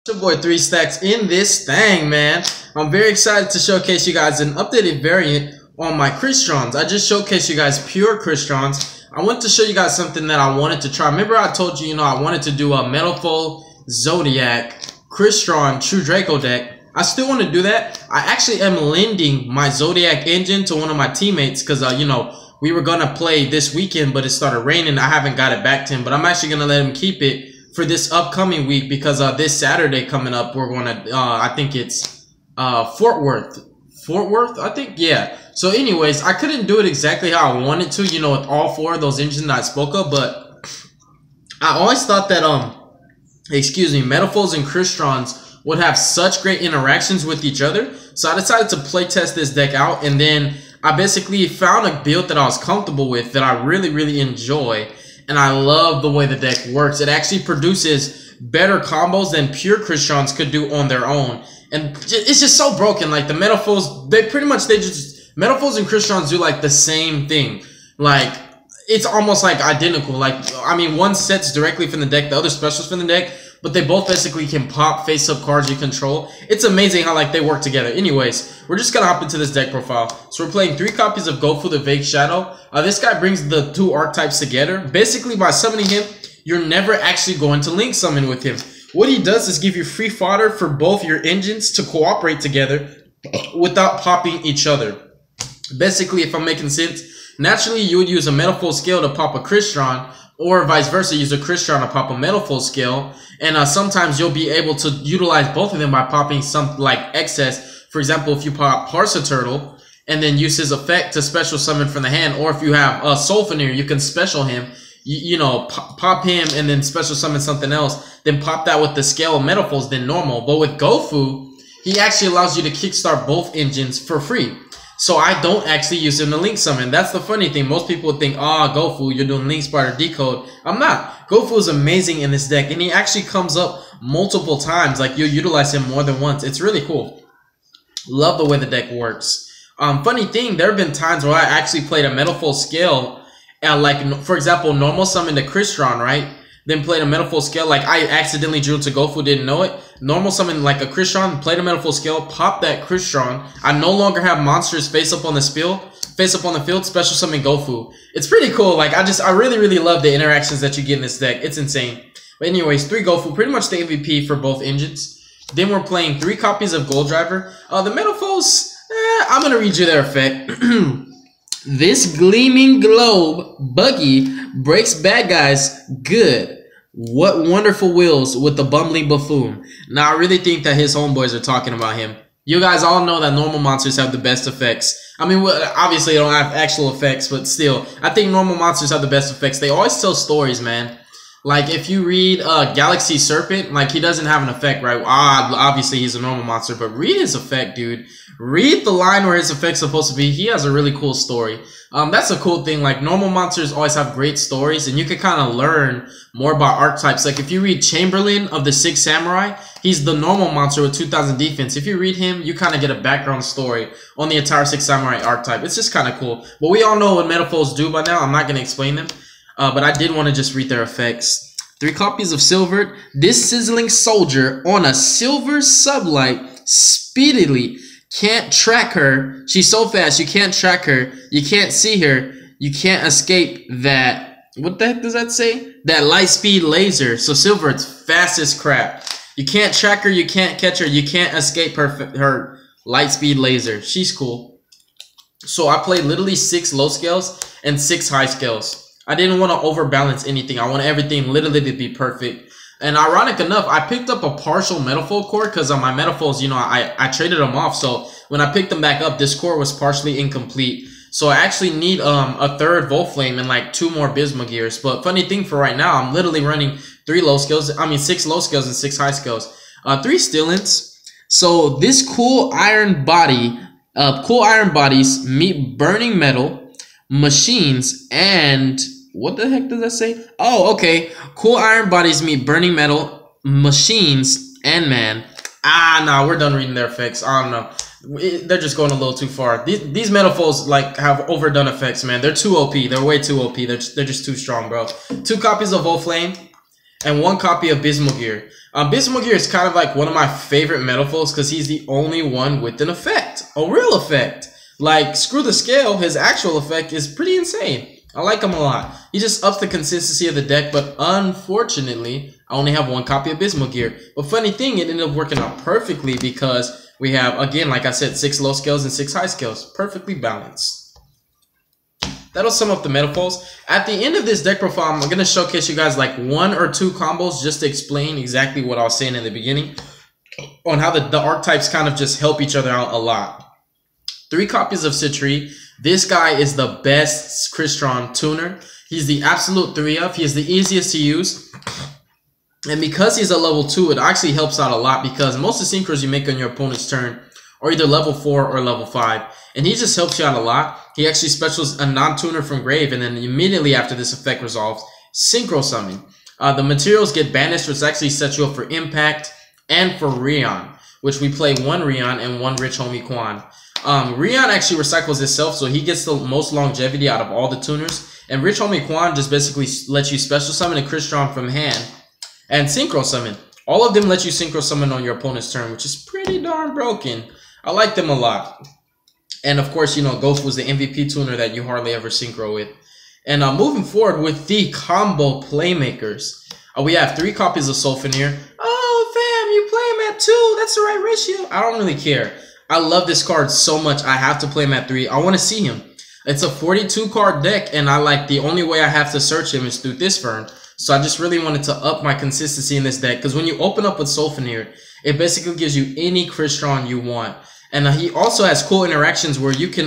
Your boy 3 Stacks in this thing, man. I'm very excited to showcase you guys an updated variant on my Crystron. I just showcased you guys pure Crystron. I want to show you guys something that I wanted to try. Remember I told you, I wanted to do a Metalfoes Zodiac Crystron True Draco deck. I still want to do that. I actually am lending my Zodiac engine to one of my teammates because, we were going to play this weekend, but it started raining. I haven't got it back to him, but I'm actually going to let him keep it for this upcoming week because this Saturday coming up, we're going to, I think it's Fort Worth, I think? Yeah. So anyways, I couldn't do it exactly how I wanted to, with all four of those engines that I spoke of, but I always thought that, Metalfoes and Crystrons would have such great interactions with each other. So I decided to play test this deck out, and then I basically found a build that I was comfortable with that I really, really enjoy. And I love the way the deck works. It actually produces better combos than pure Crystrons could do on their own. And it's just so broken. Like the Metalfoes, Metalfoes and Crystrons do like the same thing. Like it's almost like identical. Like, one sets directly from the deck, the other specials from the deck, but they both basically can pop face-up cards you control. It's amazing how they work together. Anyways, we're just gonna hop into this deck profile. So we're playing 3 copies of Gofu the Vague Shadow. This guy brings the 2 archetypes together. Basically, by summoning him, you're never actually going to link summon with him. What he does is give you free fodder for both your engines to cooperate together without popping each other. Basically, if I'm making sense, naturally you would use a Metalfoes scale to pop a Crystron, or vice versa, use a Crystron to pop a Metalfoes scale. And sometimes you'll be able to utilize both of them by popping some excess. For example, if you pop Parsa Turtle and then use his effect to special summon from the hand, or if you have a Solfeneer, you can special him, pop him and then special summon something else, then pop that with the scale of Metalfoes, then normal. But with Gofu, he actually allows you to kickstart both engines for free. So I don't actually use him to link summon. That's the funny thing. Most people would think, Gofu, you're doing Link Spider Decode. I'm not. Gofu is amazing in this deck, and he actually comes up multiple times. Like, you'll utilize him more than once. It's really cool. Love the way the deck works. Funny thing, there have been times where I actually played a Metalfoes scale, for example, normal summoned a Crystron, right? Then played a Metalfoes scale, I accidentally drew to Gofu, didn't know it. Normal summon a Crystron, played a Metalfoes scale, pop that Crystron. I no longer have monsters face up on the field, special summon Gofu. It's pretty cool. I really, really love the interactions that you get in this deck. It's insane. But anyways, 3 Gofu, pretty much the MVP for both engines. Then we're playing 3 copies of Gold Driver. The Metalfoes, I'm gonna read you their effect. This gleaming globe buggy breaks bad guys good. What wonderful wheels with the bumbling buffoon. Now, I really think that his homeboys are talking about him. You guys all know that normal monsters have the best effects. Obviously, they don't have actual effects, but still, I think normal monsters have the best effects. They always tell stories, man. Like, if you read Galaxy Serpent, he doesn't have an effect, right? Obviously, he's a normal monster, but read his effect, dude. Read the line where his effect's supposed to be. He has a really cool story. That's a cool thing. Normal monsters always have great stories, and you can kind of learn more about archetypes. Like, if you read Chamberlain of the 6 Samurai, he's the normal monster with 2,000 defense. If you read him, you kind of get a background story on the entire 6 Samurai archetype. It's just kind of cool. But we all know what Metalfoes do by now. I'm not going to explain them. But I did want to just read their effects. 3 copies of Silvered. This sizzling soldier on a silver sublight speedily can't track her. She's so fast, you can't track her. You can't see her. You can't escape that. What the heck does that say? That light speed laser. So Silvered's fast as crap. You can't track her. You can't catch her. You can't escape her light speed laser. She's cool. So I played literally 6 low scales and 6 high scales. I didn't want to overbalance anything. I want everything literally to be perfect. And ironic enough, I picked up a partial Metalfoes core because on my Metalfoes, I traded them off. So when I picked them back up, this core was partially incomplete. So I actually need a 3rd Volflame and 2 more Bisma gears. But funny thing for right now, I'm literally running 6 low scales and 6 high scales. 3 Stillins. So this cool iron bodies meet burning metal machines and what the heck does that say? Oh, okay. Cool iron bodies meet burning metal machines and man. Nah, we're done reading their effects. I don't know. They're just going a little too far. These Metalfoes have overdone effects, man. They're too OP. They're way too OP. They're just too strong, bro. 2 copies of Volflame. and 1 copy of Bismugear. Bismugear is kind of like one of my favorite Metalfoes because he's the only one with an effect, a real effect. Like, screw the scale, his actual effect is pretty insane. I like him a lot. He just ups the consistency of the deck, but unfortunately, I only have 1 copy of Bismugear. But funny thing, it ended up working out perfectly because we have, again, like I said, 6 low scales and 6 high scales. Perfectly balanced. That'll sum up the Metalfoes. At the end of this deck profile, I'm going to showcase you guys like 1 or 2 combos just to explain exactly what I was saying in the beginning on how the archetypes kind of just help each other out a lot. 3 copies of Sitri. This guy is the best Crystron tuner. He's the absolute 3-of. He is the easiest to use. And because he's a level 2, it actually helps out a lot because most of the synchros you make on your opponent's turn are either level 4 or level 5. And he just helps you out a lot. He actually specials a non-tuner from grave, and then immediately after this effect resolves, Synchro Summon. The materials get banished, which actually sets you up for Impact and for Rion, which we play 1 Rion and 1 Rich Homie Quan. Rion actually recycles itself, so he gets the most longevity out of all the tuners. And Rich Homie Quan just basically lets you special summon a Crystron from hand and Synchro Summon. All of them let you Synchro Summon on your opponent's turn, which is pretty darn broken. I like them a lot. And of course, you know, Ghost was the MVP tuner that you hardly ever synchro with. And moving forward with the combo playmakers, we have 3 copies of Sulfenir. Oh, fam, you play him at 2. That's the right ratio. I don't really care. I love this card so much. I have to play him at 3. I want to see him. It's a 42 card deck, and I like the only way I have to search him is through this Fern. So I just really wanted to up my consistency in this deck because when you open up with Sulfenir, it basically gives you any Crystron you want. And he also has cool interactions where you can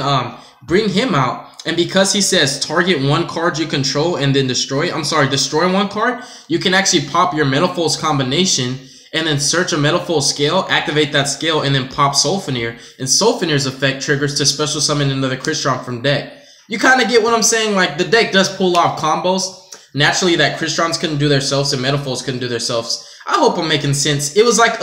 bring him out. And because he says target 1 card you control and then destroy 1 card, you can actually pop your Metalfoes combination and then search a Metalfoes scale, activate that scale, and then pop Sulfenir. And Sulfenir's effect triggers to special summon another Crystron from deck. You kind of get what I'm saying? Like, the deck does pull off combos. Naturally, that Crystrons couldn't do themselves and Metalfoes couldn't do themselves. I hope I'm making sense. It was like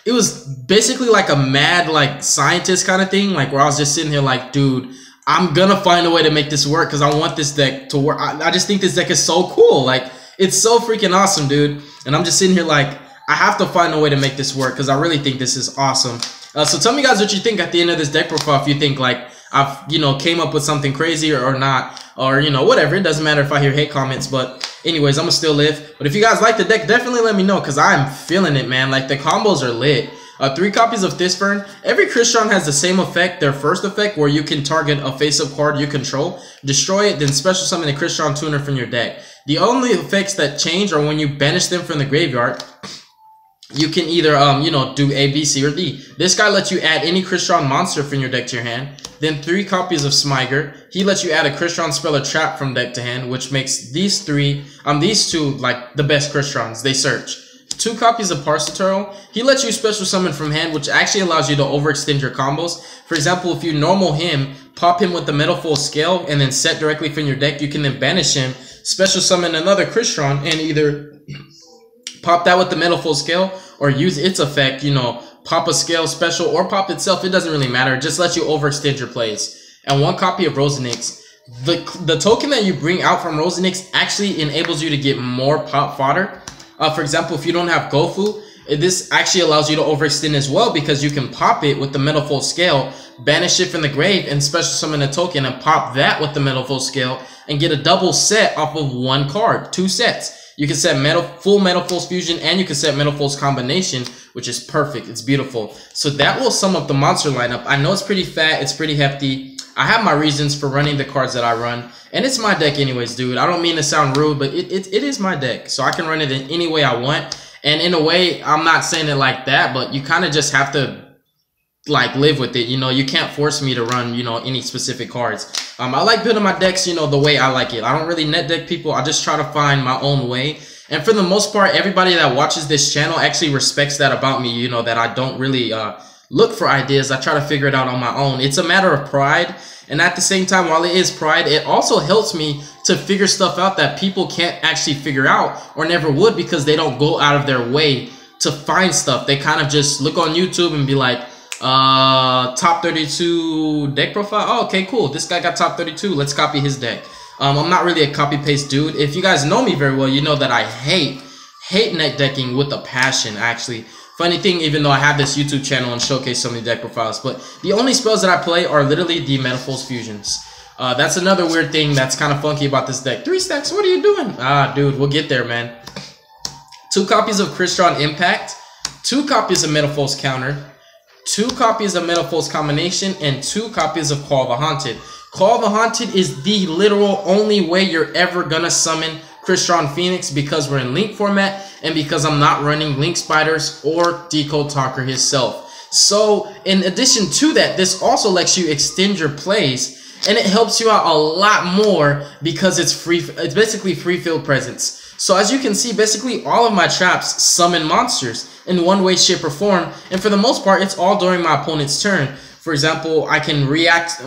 it was basically like a mad, like, scientist kind of thing, like, where I was just sitting here like, dude, I'm gonna find a way to make this work because I want this deck to work. I just think this deck is so cool. Like, it's so freaking awesome, dude. And I'm just sitting here like, I have to find a way to make this work because I really think this is awesome. So tell me, guys, what you think at the end of this deck profile. If you think, like, I've, you know, came up with something crazy or not, or, you know, whatever. It doesn't matter if I hear hate comments, but anyways, I'm gonna still live. But if you guys like the deck, definitely let me know because I'm feeling it, man. Like, the combos are lit. 3 copies of Thysfern. Every Crystron has the same effect, their first effect, where you can target a face-up card you control, destroy it, then special summon a Crystron tuner from your deck. The only effects that change are when you banish them from the graveyard. You can either, you know, do A, B, C, or D. This guy lets you add any Crystron monster from your deck to your hand. Then 3 copies of Smyger. He lets you add a Crystron spell or trap from deck to hand, which makes these two, like, the best Crystrons. They search. 2 copies of Parcituro. He lets you special summon from hand, which actually allows you to overextend your combos. For example, if you normal him, pop him with the Metalfoes scale, and then set directly from your deck, you can then banish him, special summon another Crystron, and either pop that with the Metalfoes scale, or use its effect, you know, pop a scale special, or pop itself. It doesn't really matter. It just lets you overextend your plays. And 1 copy of Rosenix. The token that you bring out from Rosenix actually enables you to get more pop fodder. For example, if you don't have Gofu, this actually allows you to overextend as well because you can pop it with the Metalfoes scale, banish it from the grave, and special summon a token and pop that with the Metalfoes scale and get a double set off of 1 card, 2 sets. You can set full Metalfoes fusion and you can set Metalfoes combination, which is perfect. It's beautiful. So that will sum up the monster lineup. I know it's pretty fat, it's pretty hefty. I have my reasons for running the cards that I run. And it's my deck anyways, dude. I don't mean to sound rude, but it is my deck. So I can run it in any way I want. And in a way, I'm not saying it like that, but you kind of just have to, like, live with it. You know, you can't force me to run, you know, any specific cards. I like building my decks, you know, the way I like it. I don't really net deck people. I just try to find my own way. And for the most part, everybody that watches this channel actually respects that about me, you know, that I don't really look for ideas. I try to figure it out on my own. It's a matter of pride. And at the same time, while it is pride, it also helps me to figure stuff out that people can't actually figure out or never would because they don't go out of their way to find stuff. They kind of just look on YouTube and be like, top 32 deck profile. Oh, okay, cool. This guy got top 32. Let's copy his deck. I'm not really a copy paste dude. If you guys know me very well, you know that I hate hate net decking with a passion, actually. Funny thing, even though I have this YouTube channel and showcase so many deck profiles, but the only spells that I play are literally the Manifolds Fusions. That's another weird thing that's kind of funky about this deck. 3 stacks, what are you doing? Ah, dude, we'll get there, man. 2 copies of Crystron Impact, 2 copies of Manifolds Counter, 2 copies of Manifolds Combination, and 2 copies of Call the Haunted. Call the Haunted is the literal only way you're ever gonna summon Crystron Phoenix, because we're in Link format and because I'm not running Link Spiders or Decode Talker himself. So in addition to that, this also lets you extend your plays, and it helps you out a lot more because it's free. It's basically free field presence. So as you can see, basically all of my traps summon monsters in one way, shape, or form, and for the most part, it's all during my opponent's turn. For example, I can react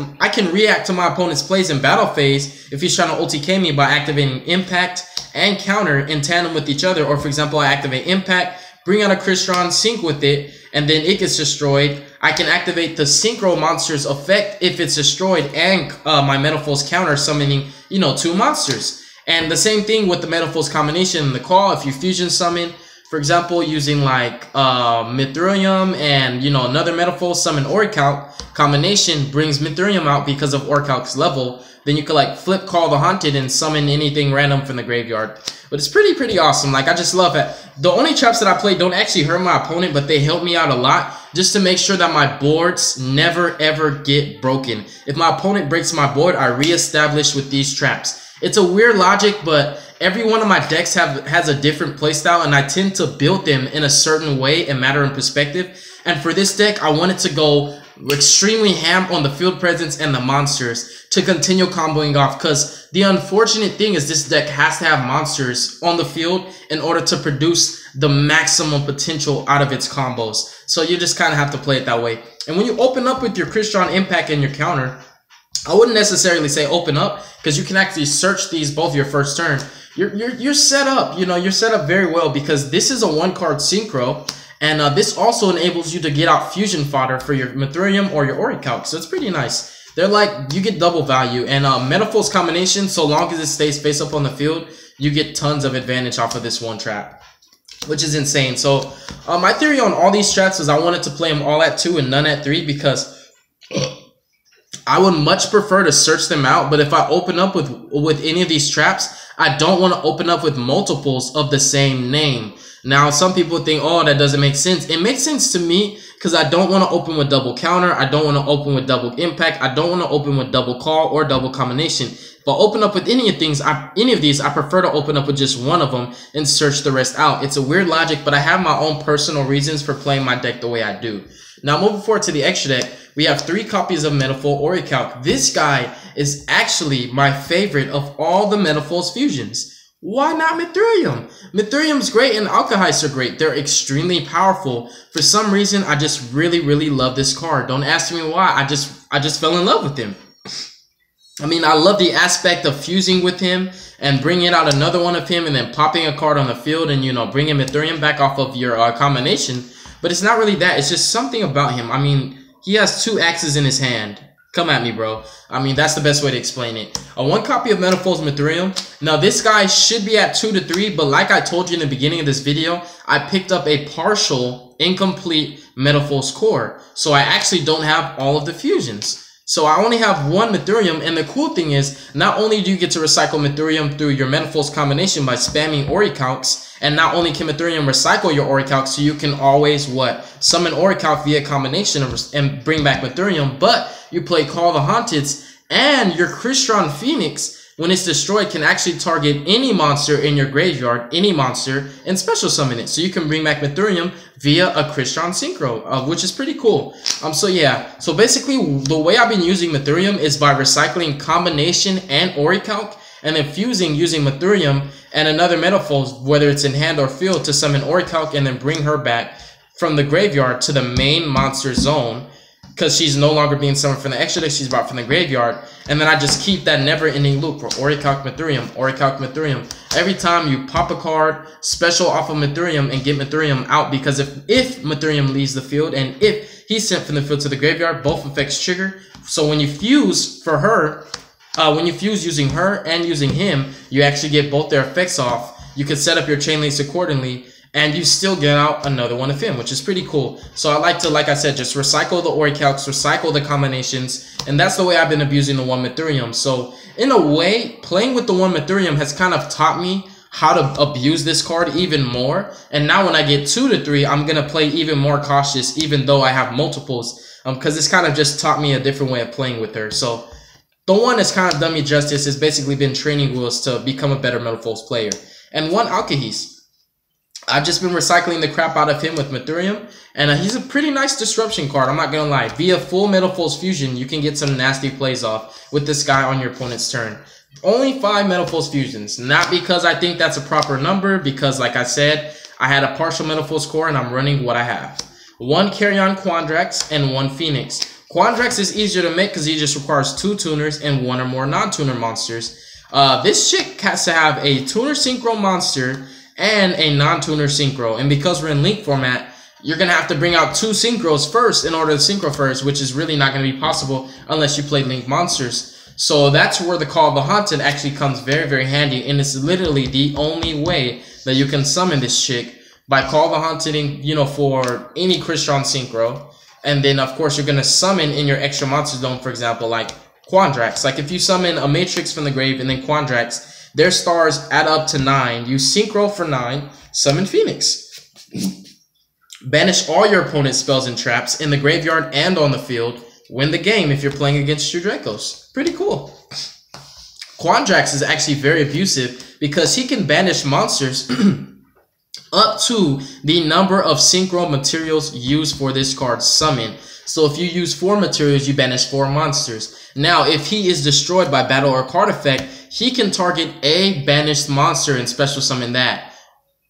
to my opponent's plays in battle phase if he's trying to OTK me by activating Impact and Counter in tandem with each other. Or for example, I activate Impact, bring out a Crystron, sync with it, and then it gets destroyed. I can activate the Synchro Monster's effect if it's destroyed, and my Manifolds Counter summoning, 2 monsters. And the same thing with the Manifolds Combination and the Call. If you fusion summon, for example, using like Mithrilium and another Manifold summon Orichalc, combination brings Mithrilium out because of Orichalc's level. Then you could like flip Call the Haunted and summon anything random from the graveyard. But it's pretty awesome. Like, I just love it. The only traps that I play don't actually hurt my opponent, but they help me out a lot just to make sure that my boards never ever get broken. If my opponent breaks my board, I reestablish with these traps. It's a weird logic, but every one of my decks has a different playstyle, and I tend to build them in a certain way and matter in perspective. And for this deck, I wanted to go extremely ham on the field presence and the monsters to continue comboing off, because the unfortunate thing is this deck has to have monsters on the field in order to produce the maximum potential out of its combos. So you just kind of have to play it that way. And when you open up with your Crystron Impact and your Counter, I wouldn't necessarily say open up, because you can actually search these both your first turn. You're set up, you're set up very well, because this is a 1-card synchro, and this also enables you to get out fusion fodder for your Mithrilium or your Orichalc. So it's pretty nice. They're like, you get double value, and Manifolds Combination, so long as it stays face up on the field, you get tons of advantage off of this one trap, which is insane. So my theory on all these traps is I wanted to play them all at 2 and none at 3, because I would much prefer to search them out. But if I open up with any of these traps, I don't want to open up with multiples of the same name. Now, some people think, oh, that doesn't make sense. It makes sense to me, because I don't want to open with double Counter. I don't want to open with double Impact. I don't want to open with double Call or double Combination. If I open up with any of these, I prefer to open up with just one of them and search the rest out. It's a weird logic, but I have my own personal reasons for playing my deck the way I do. Now, moving forward to the extra deck, we have 3 copies of Manifold Orichalc. This guy is actually my favorite of all the Manifolds fusions. Why not Mithrilium? Mithrilium's great and Alkaheists are great. They're extremely powerful. For some reason, I just really love this card. Don't ask me why. I just fell in love with him. I mean, I love the aspect of fusing with him and bringing out another one of him and then popping a card on the field and, bringing Mithrilium back off of your combination. But it's not really that. It's just something about him. I mean, he has 2 axes in his hand. Come at me, bro. I mean, that's the best way to explain it. 1 copy of Manifolds Mithrilium. Now, this guy should be at 2 to 3, but like I told you in the beginning of this video, I picked up a partial, incomplete Manifolds core. So I actually don't have all of the fusions. So I only have 1 Mithrilium, and the cool thing is, not only do you get to recycle Mithrilium through your Manifolds combination by spamming Orichalcs, and not only can Mithrilium recycle your Orichalc, so you can always, summon Orichalc via combination and bring back Mithrilium, but you play Call the Haunteds, and your Crystron Phoenix, when it's destroyed, can actually target any monster in your graveyard, any monster, and special summon it. So you can bring back Mithrilium via a Crystron Synchro, which is pretty cool. So yeah, so basically the way I've been using Mithrilium is by recycling combination and Orichalc, and then fusing using Mithrilium and another Manifold, whether it's in hand or field, to summon Orichalc and then bring her back from the graveyard to the main monster zone, because she's no longer being summoned from the extra deck, she's brought from the graveyard. And then I just keep that never-ending loop for Orichalc Mithrilium, Orichalc Mithrilium. Every time you pop a card, special off of Mithrilium and get Mithrilium out, because if Mithrilium leaves the field and if he's sent from the field to the graveyard, both effects trigger. So when you fuse for her, when you fuse using her and using him, you actually get both their effects off. you can set up your chain links accordingly, and you still get out another one of him, which is pretty cool. So I like to, like I said, just recycle the Orichalcs, recycle the combinations, and that's the way I've been abusing the 1 Mithurium. So in a way, playing with the 1 Mithurium has kind of taught me how to abuse this card even more. And now when I get 2 to 3, I'm going to play even more cautious, even though I have multiples, because it's kind of just taught me a different way of playing with her. So the one that's kind of done me justice has basically been training wheels to become a better Metal Foes player. And 1 Alcahis. I've just been recycling the crap out of him with Mithurium, and he's a pretty nice disruption card, I'm not gonna lie. Via full Metal Foes Fusion, you can get some nasty plays off with this guy on your opponent's turn. Only 5 Metal Foes Fusions, not because I think that's a proper number, because like I said, I had a partial Metal Foes core and I'm running what I have. 1 Carrion Quandrax and 1 Phoenix. Quandrax is easier to make because he just requires 2 tuners and 1 or more non-tuner monsters. This chick has to have a tuner synchro monster and a non-tuner synchro, and because we're in link format, you're gonna have to bring out 2 synchros first in order to synchro first, which is really not gonna be possible unless you play link monsters. So that's where the Call of the Haunted actually comes very, very handy, and it's literally the only way that you can summon this chick, by Call of the Haunted, you know, for any Crystron synchro. And then of course you're gonna summon in your extra monster zone, for example, like Quandrax. Like if you summon a Matrix from the grave and then Quandrax, their stars add up to 9. You synchro for 9, summon Phoenix. Banish all your opponent's spells and traps in the graveyard and on the field. Win the game if you're playing against True Dracos. Pretty cool. Quandrax is actually very abusive because he can banish monsters up to the number of synchro materials used for this card's summon. So if you use 4 materials, you banish 4 monsters. Now, if he is destroyed by battle or card effect, he can target a banished monster and special summon that.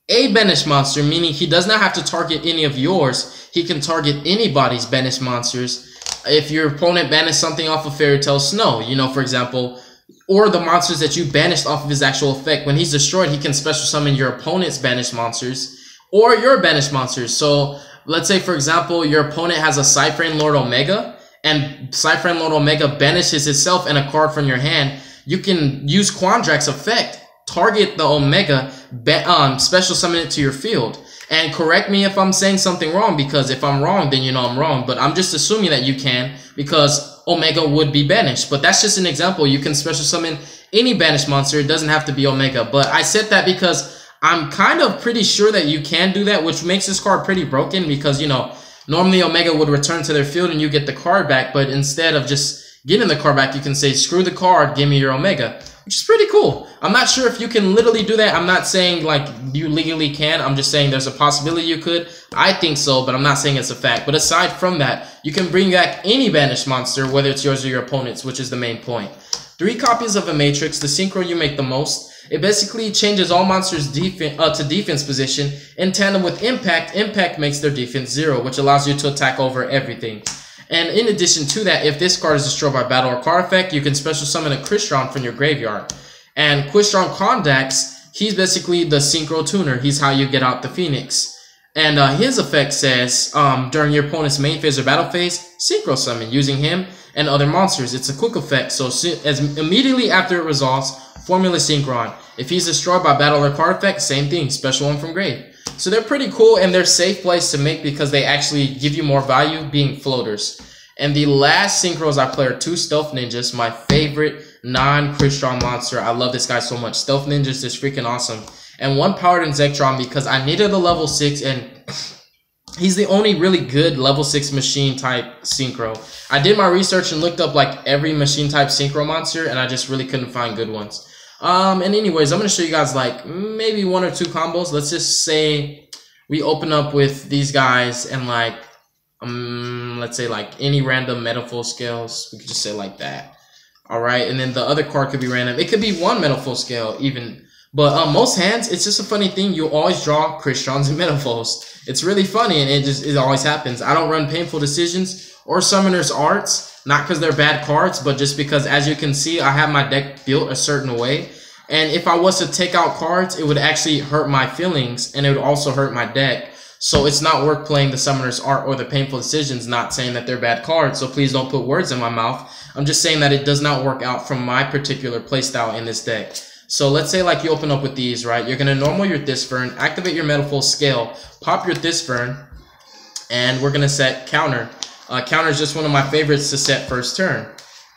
A banished monster, meaning he does not have to target any of yours. He can target anybody's banished monsters. If your opponent banished something off of Fairy Tale Snow, you know, for example, or the monsters that you banished off of his actual effect, when he's destroyed, he can special summon your opponent's banished monsters or your banished monsters. So let's say, for example, your opponent has a Cypherine Lord Omega, and Cypherine Lord Omega banishes itself and a card from your hand. You can use Quandrax effect, target the Omega, special summon it to your field. And correct me if I'm saying something wrong, because if I'm wrong, then you know I'm wrong. But I'm just assuming that you can, because Omega would be banished. But that's just an example. You can special summon any banished monster. It doesn't have to be Omega. But I said that because I'm kind of pretty sure that you can do that, which makes this card pretty broken, because, you know, normally Omega would return to their field and you get the card back, but instead of just getting the card back, you can say, screw the card, give me your Omega, which is pretty cool. I'm not sure if you can literally do that. I'm not saying like you legally can. I'm just saying there's a possibility you could. I think so, but I'm not saying it's a fact. But aside from that, you can bring back any banished monster, whether it's yours or your opponent's, which is the main point. 3 copies of a Matrix, the synchro you make the most. It basically changes all monsters' to defense position in tandem with Impact. Impact makes their defense 0, which allows you to attack over everything. And in addition to that, if this card is destroyed by battle or card effect, you can special summon a Crystron from your graveyard. And Crystron Quandrax, he's basically the synchro tuner. He's how you get out the Phoenix. And his effect says, during your opponent's main phase or battle phase, synchro summon using him and other monsters. It's a quick effect, so as immediately after it resolves, Formula Synchron. If he's destroyed by battle or card effect, same thing, special one from grave. So they're pretty cool, and they're safe plays to make because they actually give you more value being floaters. And the last synchros I play are 2 Stealth Ninjas, my favorite non-Crystron monster. I love this guy so much. Stealth Ninjas is freaking awesome. And 1 Powered in Zektron because I needed a level 6, and he's the only really good level 6 machine type synchro. I did my research and looked up like every machine type synchro monster, and I just really couldn't find good ones. And anyways, I'm going to show you guys like maybe 1 or 2 combos. Let's just say we open up with these guys and like, let's say like any random Metal Foes scales. We could just say like that. All right. And then the other card could be random. It could be 1 Metal Foes scale even. But most hands, it's just a funny thing. You always draw Crystrons and Metal Foes. It's really funny, and it always happens. I don't run Painful Decisions or Summoner's Arts. Not because they're bad cards, but just because, as you can see, I have my deck built a certain way. And if I was to take out cards, it would actually hurt my feelings, and it would also hurt my deck. So it's not worth playing the Summoner's Art or the Painful Decisions, not saying that they're bad cards, so please don't put words in my mouth. I'm just saying that it does not work out from my particular playstyle in this deck. So let's say like you open up with these, right? You're gonna normal your Thysfern, activate your Metalfoes Scale, pop your Thysfern, and we're gonna set counter. Counter is just one of my favorites to set first turn.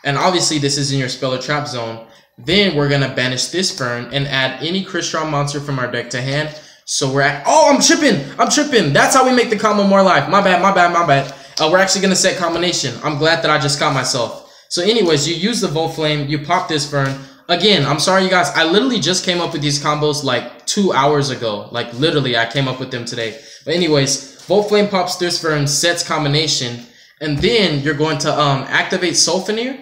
And obviously this is in your spell or trap zone. Then we're gonna banish Thysfern and add any Crystron monster from our deck to hand. So we're at, oh, I'm tripping. That's how we make the combo more life. My bad. We're actually gonna set combination. I'm glad that I just caught myself. So anyways, you use the Volt Flame, you pop Thysfern. Again, I'm sorry you guys, I literally just came up with these combos like 2 hours ago. Like literally, I came up with them today. But anyways, Volt Flame pops Thysfern, sets combination, and then you're going to activate Sulfenir,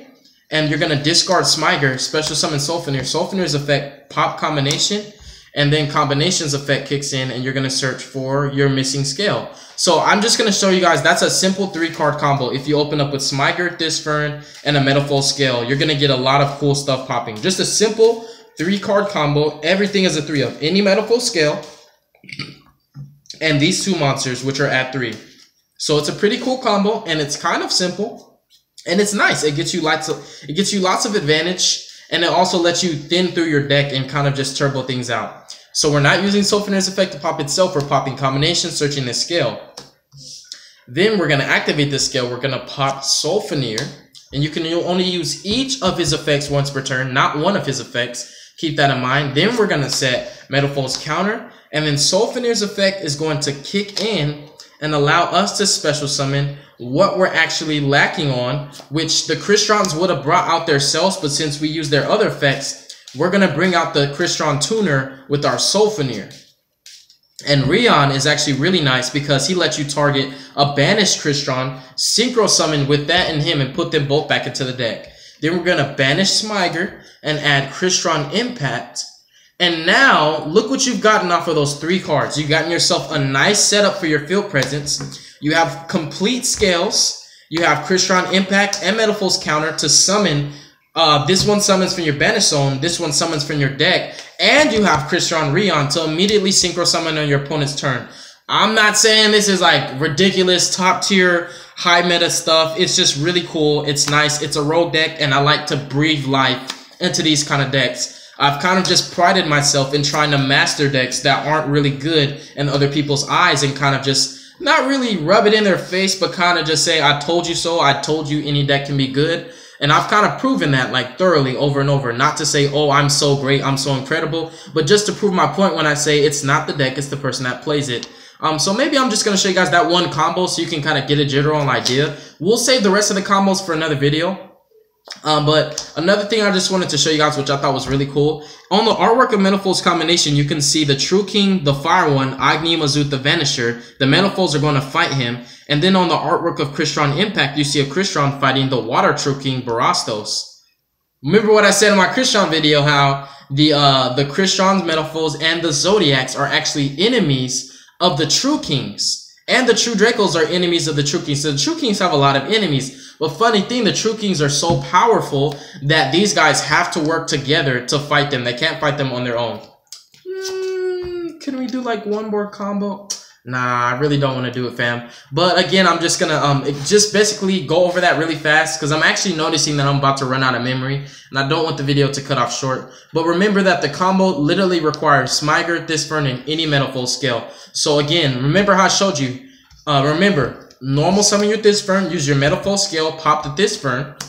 and you're gonna discard Smyger, special summon Sulfenir. Sulfenir's effect pop combination, and then combination's effect kicks in, and you're gonna search for your missing scale. So I'm just gonna show you guys, that's a simple 3-card combo. If you open up with Smyger, Thysfern, and a Metalfoes Scale, you're gonna get a lot of cool stuff popping. Just a simple 3-card combo. Everything is a 3 of any Metalfoes Scale, and these 2 monsters, which are at 3. So it's a pretty cool combo, and it's kind of simple, and it's nice. It gets you lots of advantage, and it also lets you thin through your deck and kind of just turbo things out. So we're not using Sulfenir's effect to pop itself. We're popping combination, searching the scale. Then we're going to activate the scale. We're going to pop Sulfenir, and you'll only use each of his effects once per turn, not one of his effects. Keep that in mind. Then we're going to set Metalfoes Counter, and then Sulfenir's effect is going to kick in and allow us to special summon what we're actually lacking on, which the Crystrons would have brought out themselves, but since we use their other effects, we're going to bring out the Crystron Tuner with our Sulfenir. And Rion is actually really nice because he lets you target a banished Crystron, synchro summon with that and him, and put them both back into the deck. Then we're going to banish Smyger and add Crystron Impact. And now, look what you've gotten off of those 3 cards. You've gotten yourself a nice setup for your field presence. You have complete scales. You have Crystron Impact and Metalfoes Counter to summon. This one summons from your banish zone. This one summons from your deck. And you have Crystron Rion to immediately synchro summon on your opponent's turn. I'm not saying this is like ridiculous, top tier, high meta stuff. It's just really cool. It's nice. It's a rogue deck, and I like to breathe life into these kind of decks. I've kind of just prided myself in trying to master decks that aren't really good in other people's eyes, and kind of just not really rub it in their face, but kind of just say, I told you so. I told you any deck can be good. And I've kind of proven that like thoroughly over and over. Not to say, oh, I'm so great, I'm so incredible, but just to prove my point when I say it's not the deck, it's the person that plays it. So maybe I'm just going to show you guys that one combo so you can kind of get a general idea. We'll save the rest of the combos for another video. But another thing I just wanted to show you guys, which I thought was really cool. On the artwork of Metalfoes Combination, you can see the True King, the Fire one, Agni Mazut, the Vanisher. The Metalfoes are going to fight him. And then on the artwork of Crystron Impact, you see a Crystron fighting the Water True King, Barastos. Remember what I said in my Crystron video, how the Crystrons, Metalfoes, and the Zodiacs are actually enemies of the True Kings. And the True Dracos are enemies of the True Kings. So the True Kings have a lot of enemies. But funny thing, the True Kings are so powerful that these guys have to work together to fight them. They can't fight them on their own. Can we do like one more combo? Nah, I really don't want to do it, fam. But again, I'm just gonna just basically go over that really fast because I'm actually noticing that I'm about to run out of memory, and I don't want the video to cut off short. But remember that the combo literally requires Smyger, Thysfern, and any Metalfoes Scale. So again, remember how I showed you. Remember, normal summon your Thysfern, use your Metalfoes Scale, pop the Thysfern,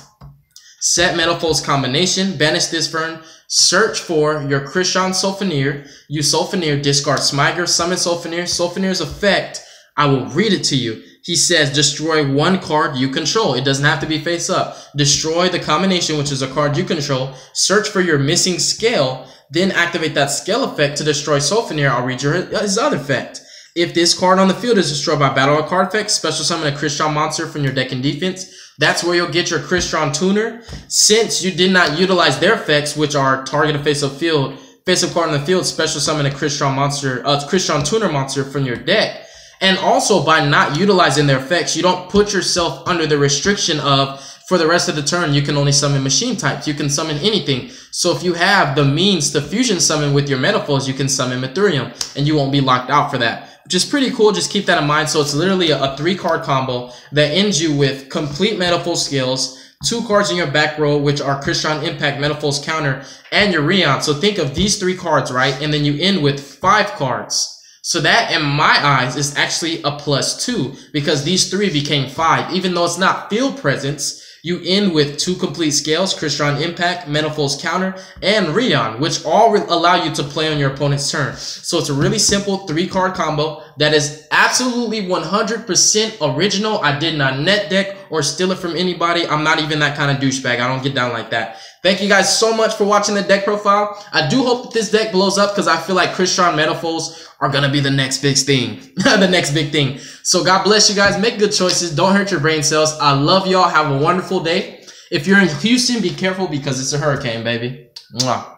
set Metalfoes Combination, banish Thysfern, search for your Crystron Sulfenir, use Sulfenir, discard Smyger, summon Sulfenir. Sulfenir's effect, I will read it to you. He says, destroy one card you control. It doesn't have to be face up. Destroy the combination, which is a card you control. Search for your missing scale, then activate that scale effect to destroy Sulfenir. I'll read his other effect. If this card on the field is destroyed by battle or card effect, special summon a Crystron monster from your deck and defense. That's where you'll get your Crystron Tuner. Since you did not utilize their effects, which are target a face-up card on the field, special summon a Crystron monster, Crystron Tuner monster from your deck. And also by not utilizing their effects, you don't put yourself under the restriction of, for the rest of the turn, you can only summon machine types. You can summon anything. So if you have the means to fusion summon with your Metalfoes, you can summon Mithurium, and you won't be locked out for that. Which is pretty cool. Just keep that in mind. So it's literally a 3-card combo that ends you with complete Metalfoes Scales, 2 cards in your back row, which are Crystron Impact, Manifold's Counter, and your Rion. So think of these 3 cards, right? And then you end with 5 cards. So that, in my eyes, is actually a +2 because these 3 became 5. Even though it's not field presence, you end with 2 complete scales, Crystron Impact, Manifold's Counter, and Rion, which all allow you to play on your opponent's turn. So it's a really simple 3-card combo that is absolutely 100% original. I did not net deck or steal it from anybody. I'm not even that kind of douchebag. I don't get down like that. Thank you guys so much for watching the deck profile. I do hope that this deck blows up because I feel like Crystron Manifolds are going to be the next big thing. The next big thing. So God bless you guys. Make good choices. Don't hurt your brain cells. I love y'all. Have a wonderful day. If you're in Houston, be careful because it's a hurricane, baby. Mwah.